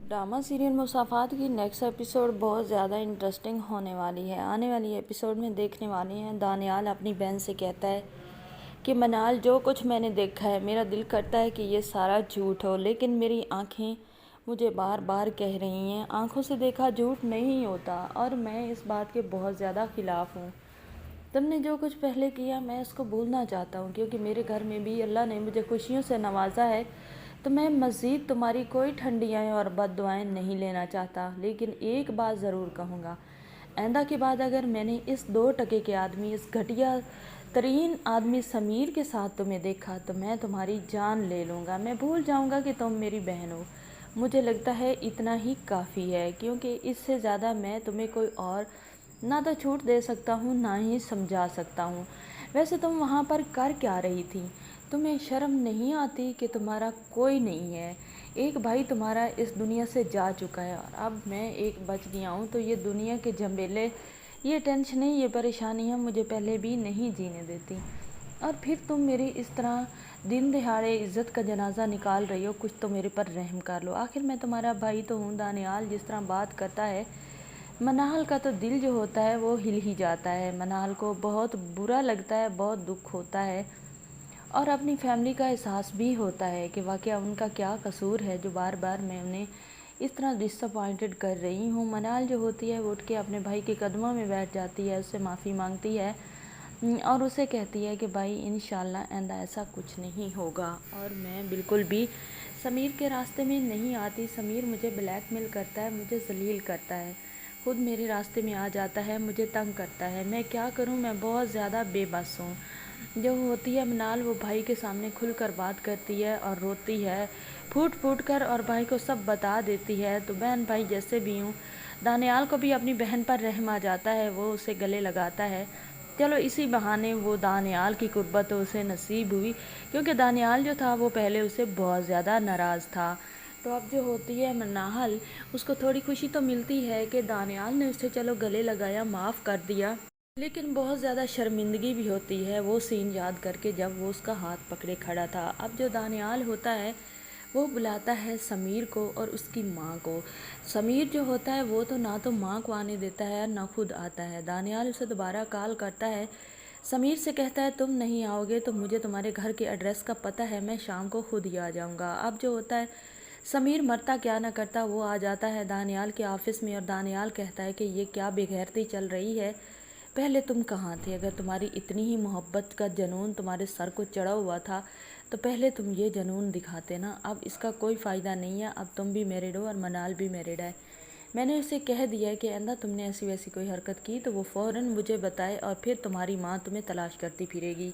Drama serial मुसाफात की next episode बहुत ज़्यादा इंटरेस्टिंग होने वाली है। आने वाली एपिसोड में देखने वाले हैं, दानियाल अपनी बहन से कहता है कि मनाल, जो कुछ मैंने देखा है मेरा दिल करता है कि ये सारा झूठ हो, लेकिन मेरी आंखें मुझे बार बार कह रही हैं आंखों से देखा झूठ नहीं होता, और मैं इस बात के बहुत ज़्यादा ख़िलाफ़ हूँ। तुमने जो कुछ पहले किया मैं उसको भूलना चाहता हूँ, क्योंकि मेरे घर में भी अल्लाह ने मुझे खुशियों से नवाजा है। तो मैं मज़ीद तुम्हारी कोई ठंडियाँ और बद्दुआएं नहीं लेना चाहता, लेकिन एक बात ज़रूर कहूँगा, आइंदा के बाद अगर मैंने इस 2 टके के आदमी, इस घटिया तरीन आदमी समीर के साथ तुम्हें देखा तो मैं तुम्हारी जान ले लूँगा। मैं भूल जाऊँगा कि तुम मेरी बहन हो। मुझे लगता है इतना ही काफ़ी है, क्योंकि इससे ज़्यादा मैं तुम्हें कोई और ना तो छूट दे सकता हूँ ना ही समझा सकता हूँ। वैसे तुम वहाँ पर कर क्या रही थी? तुम्हें शर्म नहीं आती कि तुम्हारा कोई नहीं है? एक भाई तुम्हारा इस दुनिया से जा चुका है और अब मैं एक बच गया हूँ, तो ये दुनिया के झमेले, ये टेंशनें, ये परेशानियाँ मुझे पहले भी नहीं जीने देती। और फिर तुम मेरी इस तरह दिन दहाड़े इज़्ज़त का जनाजा निकाल रही हो। कुछ तो मेरे पर रहम कर लो, आखिर मैं तुम्हारा भाई तो हूँ। दानियाल जिस तरह बात करता है, मनाल का तो दिल जो होता है वो हिल ही जाता है। मनाल को बहुत बुरा लगता है, बहुत दुख होता है, और अपनी फैमिली का एहसास भी होता है कि वाकया उनका क्या कसूर है जो बार बार मैं उन्हें इस तरह डिसअपॉइंटेड कर रही हूँ। मनाल जो होती है वो उठ के अपने भाई के कदमों में बैठ जाती है, उससे माफ़ी मांगती है और उसे कहती है कि भाई इंशाल्लाह आइंदा ऐसा कुछ नहीं होगा, और मैं बिल्कुल भी समीर के रास्ते में नहीं आती। समीर मुझे ब्लैकमेल करता है, मुझे जलील करता है, खुद मेरे रास्ते में आ जाता है, मुझे तंग करता है। मैं क्या करूं? मैं बहुत ज़्यादा बेबस हूँ। जो होती है मनाल, वो भाई के सामने खुलकर बात करती है और रोती है फूट फूट कर, और भाई को सब बता देती है। तो बहन भाई जैसे भी हूँ, दानियाल को भी अपनी बहन पर रहम आ जाता है, वो उसे गले लगाता है। चलो इसी बहाने वो दानियाल की कुर्बत उसे नसीब हुई, क्योंकि दानियाल जो था वो पहले उसे बहुत ज़्यादा नाराज़ था। तो अब जो होती है मनाहल, उसको थोड़ी खुशी तो मिलती है कि दानियाल ने उसे चलो गले लगाया, माफ़ कर दिया, लेकिन बहुत ज़्यादा शर्मिंदगी भी होती है वो सीन याद करके जब वो उसका हाथ पकड़े खड़ा था। अब जो दानियाल होता है वो बुलाता है समीर को और उसकी माँ को। समीर जो होता है वो तो ना तो माँ को आने देता है ना खुद आता है। दानियाल उसे दोबारा कॉल करता है, समीर से कहता है तुम नहीं आओगे तो मुझे तुम्हारे घर के एड्रेस का पता है, मैं शाम को खुद ही आ जाऊँगा। अब जो होता है समीर मरता क्या ना करता वो आ जाता है दानियाल के ऑफिस में, और दानियाल कहता है कि ये क्या बेगैरती चल रही है, पहले तुम कहाँ थे? अगर तुम्हारी इतनी ही मोहब्बत का जुनून तुम्हारे सर को चढ़ा हुआ था तो पहले तुम ये जुनून दिखाते ना। अब इसका कोई फ़ायदा नहीं है, अब तुम भी मैरिड हो और मनाल भी मैरिड है। मैंने उसे कह दिया है कि आइंदा तुमने ऐसी वैसी कोई हरकत की तो वो फ़ौरन मुझे बताए, और फिर तुम्हारी माँ तुम्हें तलाश करती फिरेगी।